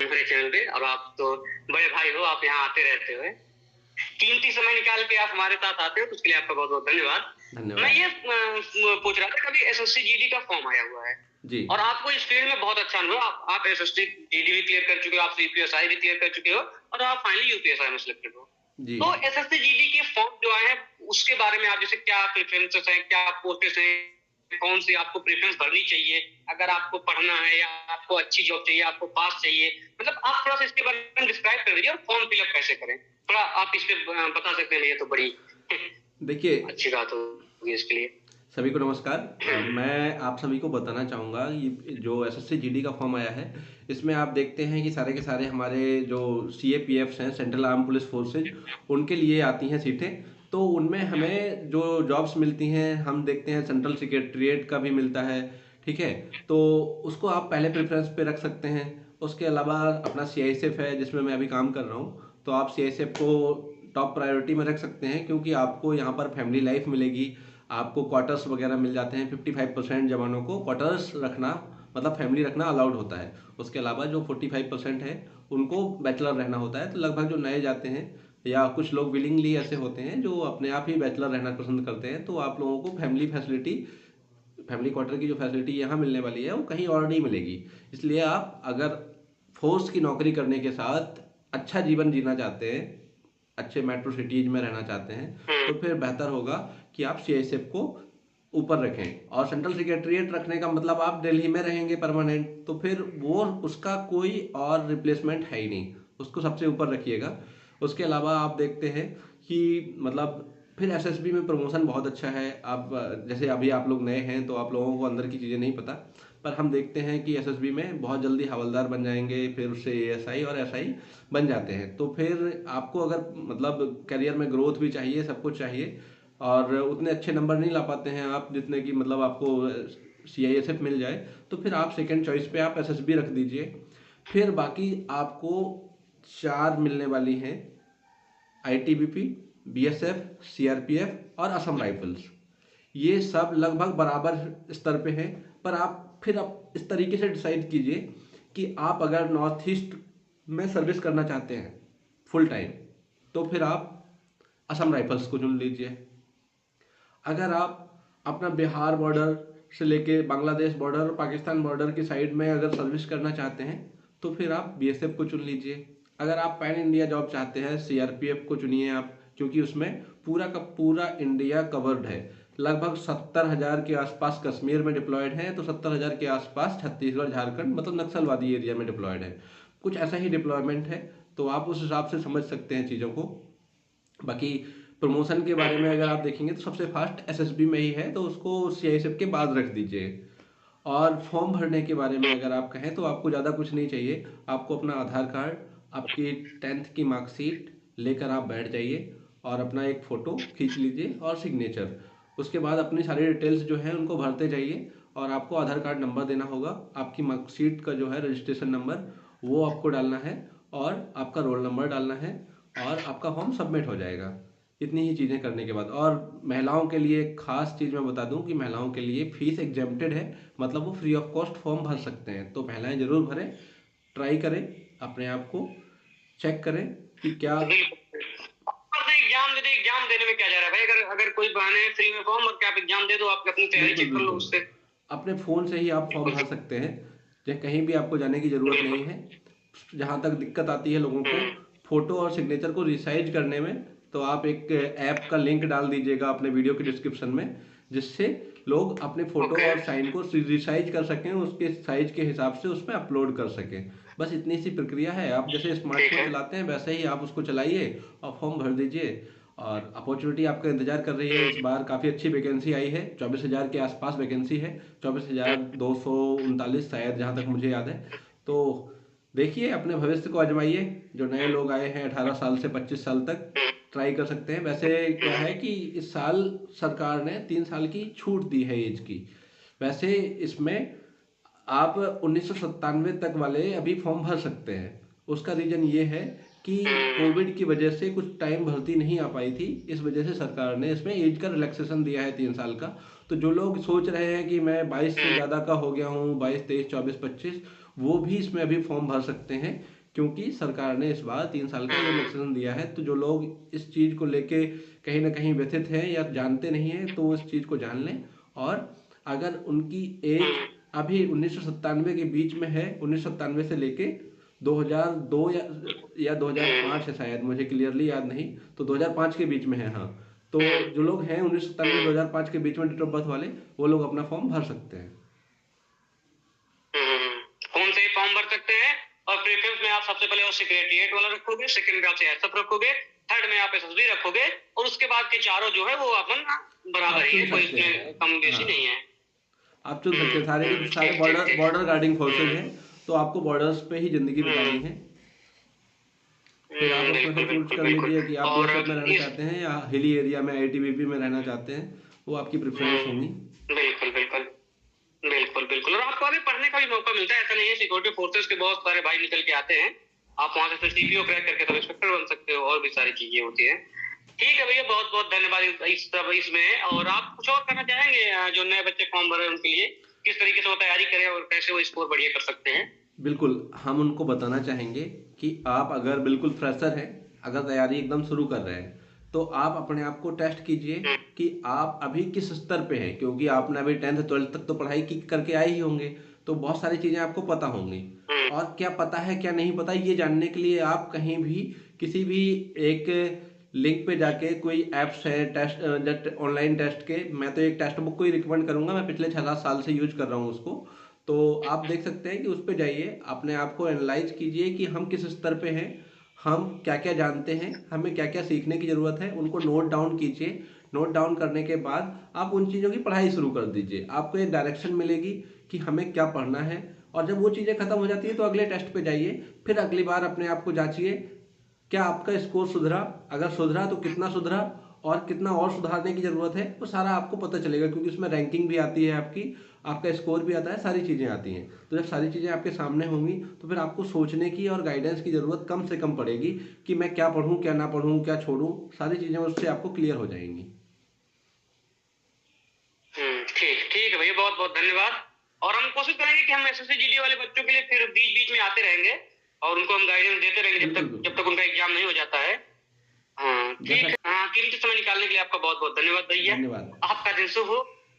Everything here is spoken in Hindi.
मेरे चैनल पे, और आप तो बड़े भाई हो, आप यहाँ आते रहते हो, कीमती समय निकाल के आप हमारे साथ आते हो, तो उसके लिए आपका बहुत बहुत धन्यवाद। मैं ये पूछ रहा था, कभी एसएससी जीडी का फॉर्म आया हुआ है जी, और आपको इस फील्ड में बहुत अच्छा अनुभव, आप एसएससी जीडी भी क्लियर कर चुके हो, आप सीपीएसआई भी क्लियर कर चुके हो, और आप फाइनली यूपीएसआई में सिलेक्टेड हो जी। तो एसएससी जीडी के फॉर्म जो आए हैं, उसके बारे में आप जैसे क्या प्रेफरेंसेस हैं, क्या पोस्टेस हैं, कौन सी आपको प्रेफरेंस भरनी चाहिए, अगर आपको पढ़ना है या आपको अच्छी जॉब चाहिए, आपको पास चाहिए, मतलब आप थोड़ा सा इसके बारे में डिस्क्राइब कर दीजिए, और फॉर्म फिलअप कैसे करें, थोड़ा आप इस पे बता सकते हैं, ये तो बड़ी देखिए अच्छी बात होगी इसके लिए। सभी को नमस्कार। मैं आप सभी को बताना चाहूँगा, ये जो एसएससी जीडी का फॉर्म आया है, इसमें आप देखते हैं कि सारे के सारे हमारे जो सीएपीएफ्स हैं, सेंट्रल आर्म पुलिस फोर्सेज, उनके लिए आती हैं सीटें। तो उनमें हमें जो जॉब्स मिलती हैं, हम देखते हैं सेंट्रल सेक्रेटरीट का भी मिलता है, ठीक है, तो उसको आप पहले प्रेफरेंस पे रख सकते हैं। उसके अलावा अपना सीआईएसएफ है, जिसमें मैं अभी काम कर रहा हूँ, तो आप सीआईएसएफ को टॉप प्रायोरिटी में रख सकते हैं, क्योंकि आपको यहाँ पर फैमिली लाइफ मिलेगी, आपको क्वार्टर्स वगैरह मिल जाते हैं। 55% जवानों को क्वार्टर्स रखना, मतलब फैमिली रखना अलाउड होता है। उसके अलावा जो 45% है, उनको बैचलर रहना होता है। तो लगभग जो नए जाते हैं, या कुछ लोग विलिंगली ऐसे होते हैं जो अपने आप ही बैचलर रहना पसंद करते हैं, तो आप लोगों को फैमिली फैसिलिटी, फैमिली क्वार्टर की जो फैसिलिटी यहाँ मिलने वाली है, वो कहीं और नहीं मिलेगी। इसलिए आप अगर फोर्स की नौकरी करने के साथ अच्छा जीवन जीना चाहते हैं, अच्छे मेट्रो सिटीज में रहना चाहते हैं, तो फिर बेहतर होगा कि आप सीआईएसएफ को ऊपर रखें। और सेंट्रल सेक्रेटरीट रखने का मतलब आप दिल्ली में रहेंगे परमानेंट, तो फिर वो उसका कोई और रिप्लेसमेंट है ही नहीं, उसको सबसे ऊपर रखिएगा। उसके अलावा आप देखते हैं कि मतलब फिर एसएसबी में प्रमोशन बहुत अच्छा है। आप जैसे अभी आप लोग नए हैं, तो आप लोगों को अंदर की चीज़ें नहीं पता, पर हम देखते हैं कि एसएसबी में बहुत जल्दी हवलदार बन जाएंगे, फिर उससे एएसआई और एसआई बन जाते हैं। तो फिर आपको अगर मतलब करियर में ग्रोथ भी चाहिए, सब कुछ चाहिए, और उतने अच्छे नंबर नहीं ला पाते हैं आप जितने की मतलब आपको सीआईएसएफ मिल जाए, तो फिर आप सेकंड चॉइस पे आप एसएसबी रख दीजिए। फिर बाकी आपको 4 मिलने वाली हैं, आईटीबीपी, बीएसएफ, सीआरपीएफ और असम राइफल्स। ये सब लगभग बराबर स्तर पे हैं, पर आप इस तरीके से डिसाइड कीजिए कि आप अगर नॉर्थ ईस्ट में सर्विस करना चाहते हैं फुल टाइम, तो फिर आप असम राइफल्स को चुन लीजिए। अगर आप अपना बिहार बॉर्डर से लेके बांग्लादेश बॉर्डर और पाकिस्तान बॉर्डर की साइड में अगर सर्विस करना चाहते हैं, तो फिर आप बीएसएफ को चुन लीजिए। अगर आप पैन इंडिया जॉब चाहते हैं, सीआरपीएफ को चुनिए आप, क्योंकि उसमें पूरा का पूरा इंडिया कवर्ड है। लगभग 70,000 के आसपास कश्मीर में डिप्लॉयड है, तो 70,000 के आसपास छत्तीसगढ़, झारखंड, मतलब नक्सलवादी एरिया में डिप्लॉयड है। कुछ ऐसा ही डिप्लॉयमेंट है, तो आप उस हिसाब से समझ सकते हैं चीज़ों को। बाकी प्रमोशन के बारे में अगर आप देखेंगे, तो सबसे फास्ट एसएसबी में ही है, तो उसको सीआईएसएफ के बाद रख दीजिए। और फॉर्म भरने के बारे में अगर आप कहें, तो आपको ज़्यादा कुछ नहीं चाहिए। आपको अपना आधार कार्ड, आपकी 10th की मार्कशीट लेकर आप बैठ जाइए, और अपना एक फ़ोटो खींच लीजिए और सिग्नेचर। उसके बाद अपनी सारी डिटेल्स जो है उनको भरते जाइए, और आपको आधार कार्ड नंबर देना होगा, आपकी मार्कशीट का जो है रजिस्ट्रेशन नंबर वो आपको डालना है, और आपका रोल नंबर डालना है, और आपका फॉर्म सबमिट हो जाएगा। इतनी ही चीज़ें करने के बाद। और महिलाओं के लिए एक खास चीज़ मैं बता दूं कि महिलाओं के लिए फीस एग्जेम्प्टेड है, मतलब वो फ्री ऑफ कॉस्ट फॉर्म भर सकते हैं। तो महिलाएं जरूर भरें, ट्राई करें, अपने आप को चेक करें कि क्या एग्जाम देने में क्या जा रहा है भाई, अगर अगर कोई बहाने फ्री में फॉर्म भर के आप एग्जाम दे दो, आप अपनी तैयारी बिल्कुल चेक कर लो बिल्कुल, उससे। अपने फ़ोन से ही आप फॉर्म भर सकते हैं, चाहे कहीं भी आपको जाने की ज़रूरत नहीं है। जहाँ तक दिक्कत आती है लोगों को फ़ोटो और सिग्नेचर को रिसाइज करने में, तो आप एक ऐप का लिंक डाल दीजिएगा अपने वीडियो के डिस्क्रिप्शन में, जिससे लोग अपने फ़ोटो और साइन को रिसाइज कर सकें, उसके साइज के हिसाब से उसमें अपलोड कर सकें। बस इतनी सी प्रक्रिया है। आप जैसे स्मार्टफोन चलाते हैं, वैसे ही आप उसको चलाइए और फॉर्म भर दीजिए। और अपॉर्चुनिटी आपका इंतजार कर रही है। इस बार काफ़ी अच्छी वैकेंसी आई है, 24,000 के आसपास वैकेंसी है, 24,239 शायद, जहाँ तक मुझे याद है। तो देखिए, अपने भविष्य को आजमाइए। जो नए लोग आए हैं 18 साल से 25 साल तक, ट्राई कर सकते हैं। वैसे क्या है कि इस साल सरकार ने 3 साल की छूट दी है एज की। वैसे इसमें आप 1997 तक वाले अभी फॉर्म भर सकते हैं। उसका रीज़न ये है कि कोविड की वजह से कुछ टाइम भर्ती नहीं आ पाई थी, इस वजह से सरकार ने इसमें एज का रिलैक्सेशन दिया है 3 साल का। तो जो लोग सोच रहे हैं कि मैं 22 से ज़्यादा का हो गया हूँ, 22, 23, 24, 25, वो भी इसमें अभी फॉर्म भर सकते हैं, क्योंकि सरकार ने इस बार 3 साल का रिलैक्सेशन दिया है। तो जो लोग इस चीज़ को लेके कहीं ना कहीं व्यथित हैं या जानते नहीं हैं, तो वो इस चीज़ को जान लें। और अगर उनकी एज अभी 1997 के बीच में है, 1997 से लेके 2002 या 2005 है शायद, मुझे क्लियरली याद नहीं, तो 2005 के बीच में है। हाँ, तो जो लोग हैं 1997 2005 के बीच में डेट ऑफ बर्थ वाले, वो लोग अपना फॉर्म भर सकते हैं। फोन से ही फॉर्म भर सकते हैं। और प्रेफरेंस में आप सबसे पहले सेक्रेटरिएट वाला रखोगे, सेकंड में आप एसएफ रखोगे, थर्ड में आप एसएसबी रखोगे, और उसके बाद के चारों जो है वो अपन बराबर ही है, कोई इसमें कम बेसी नहीं है। आप चुन सकते हैं। सारे के सारे बॉर्डर गार्डिंग फोर्सेज हैं, तो आपको बॉर्डर्स पे ही जिंदगी बितानी है। फिर आप उसमें से चूज कर लीजिए कि आप बीएसएफ में रहना चाहते हैं या हिली एरिया में आईटीबीपी में रहना चाहते हैं, वो आपकी प्रेफरेंस होंगी। बिल्कुल बिल्कुल बिल्कुल बिल्कुल। और आपको अभी पढ़ने का भी मौका मिलता है, ऐसा नहीं है। सिक्योरिटी फोर्सेस के बहुत सारे भाई निकल के आते हैं, आप वहां से सीपीओ क्रैक करके सब इंस्पेक्टर बन सकते हो, और भी सारी चीजें होती है। ठीक है भैया, बहुत बहुत धन्यवाद इसमें। और आप कुछ और करना चाहेंगे जो नए बच्चे फॉर्म भरे उनके लिए, किस तरीके से वो तैयारी करें और कैसे वो स्कोर बढ़िया कर सकते हैं? बिल्कुल, हम उनको बताना चाहेंगे कि आप अगर बिल्कुल फ्रेशर हैं, अगर तैयारी एकदम शुरू कर रहे हैं, तो आप अपने आप को टेस्ट कीजिए कि आप अभी किस स्तर पे हैं, क्योंकि आपने अभी 10th 12th तक तो पढ़ाई की करके आए ही होंगे, तो बहुत सारी चीज़ें आपको पता होंगी। और क्या पता है क्या नहीं पता, ये जानने के लिए आप कहीं भी किसी भी एक लिंक पे जाके, कोई ऐप्स है टेस्ट ऑनलाइन टेस्ट के, मैं तो एक टेस्ट बुक को ही रिकमेंड करूंगा, मैं पिछले 6-7 साल से यूज कर रहा हूँ उसको। तो आप देख सकते हैं कि उस पर जाइए, अपने आप को एनालाइज कीजिए कि हम किस स्तर पे हैं, हम क्या क्या जानते हैं, हमें क्या क्या सीखने की ज़रूरत है, उनको नोट डाउन कीजिए। नोट डाउन करने के बाद आप उन चीज़ों की पढ़ाई शुरू कर दीजिए। आपको एक डायरेक्शन मिलेगी कि हमें क्या पढ़ना है, और जब वो चीज़ें खत्म हो जाती है तो अगले टेस्ट पे जाइए। फिर अगली बार अपने आप को जांचिए, क्या आपका स्कोर सुधरा, अगर सुधरा तो कितना सुधरा, और कितना और सुधारने की ज़रूरत है, वो सारा आपको पता चलेगा, क्योंकि उसमें रैंकिंग भी आती है आपकी, आपका स्कोर भी आता है, सारी चीज़ें आती हैं। तो जब सारी चीज़ें आपके सामने होंगी, तो फिर आपको सोचने की और गाइडेंस की ज़रूरत कम से कम पड़ेगी कि मैं क्या पढ़ूँ, क्या ना पढ़ूँ, क्या छोड़ूँ, सारी चीज़ें उससे आपको क्लियर हो जाएंगी। ठीक ठीक है भैया, बहुत बहुत धन्यवाद। और हम कोशिश करेंगे कि हम एसएससी जीडी वाले बच्चों के लिए फिर बीच बीच में आते रहेंगे, और उनको हम गाइडेंस देते रहेंगे जब तक उनका एग्जाम नहीं हो जाता है। हाँ ठीक है। हाँ, कीमती समय निकालने के लिए आपका बहुत बहुत धन्यवाद भैया। धन्यवाद। आपका दिन शुभ हो।